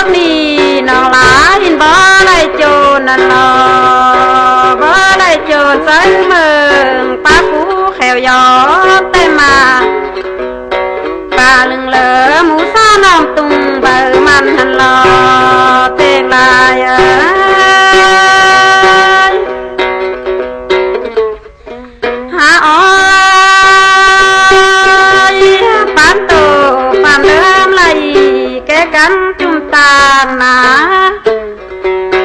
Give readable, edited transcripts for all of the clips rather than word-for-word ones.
กนี่น้องหลาหินบ่ได้โจรนั่นหรอบ่ได้โจรใส่เมืองป้ากูแขวยอแต่มาปลาลึงเหลือหมูซ่าน้ำตุงเบอร์มันหันหลอเตงลายหาอ้อยปานโตปานเริ่มไหลแกกันจุ่มตาหนา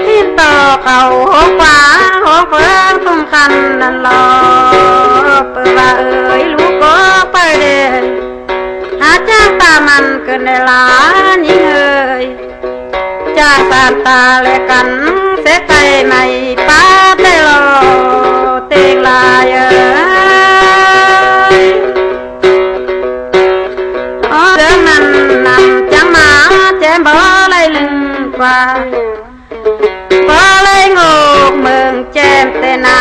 ที่ต่อเขาหกขวาหกเพิ่งคุ้มคันนั่นหลอเปิดว่าเอ๋ยลูกก็ไปเด่นหาจ้างตามันเกินในล้านยิ่งเอ่ยจ้างตามตาและกันเสียใจไม่ป้าเตลอเตงลายเอ๋อเรื่องนั้นนำจังมาแจมบ่เลยลึงกว่าบ่เลยงกเมืองแจมแต่นา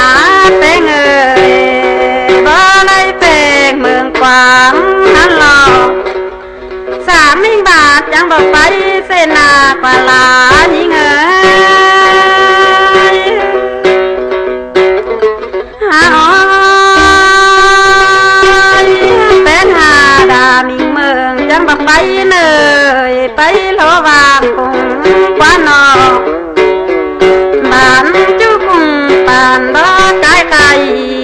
แต่เงยบ่เลยเปงเมืองกวางนั่นหรอ30 บาทจังบอกไปเสนากว่าลายิ่งเอ๋ยหาอ้อยเป็นหาดามิงเมืองจังบอกไปเนยไปโลวางคงกว่านอกบ้านจุกุงปานบ่ไกลไกล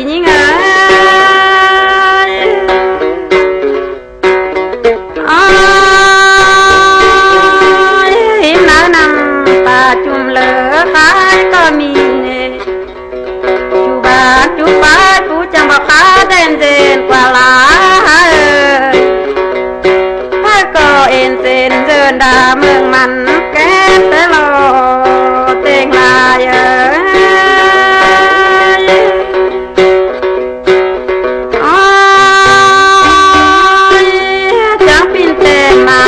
ยิ่งเอ๋ยจุ่มเหลือขายก็มีจูบาจูบากูจังบอกขาเด่นเด่นกว่าลาถ้าก็เอ็นเซนเดินดาเมืองมันแก่แต่รอเตงลายจังปินเตมา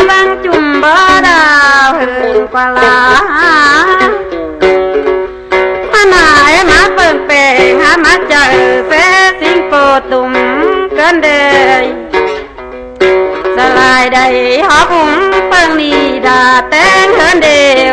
บังจุ่มบ่ดาวเหินกว่าลามาเปิ่งเป่งหามาเจอเสสิงโปตุ่มเกินเดยสลายใดหอบุ้งเปิ่งนีดาแตงเหินเดียว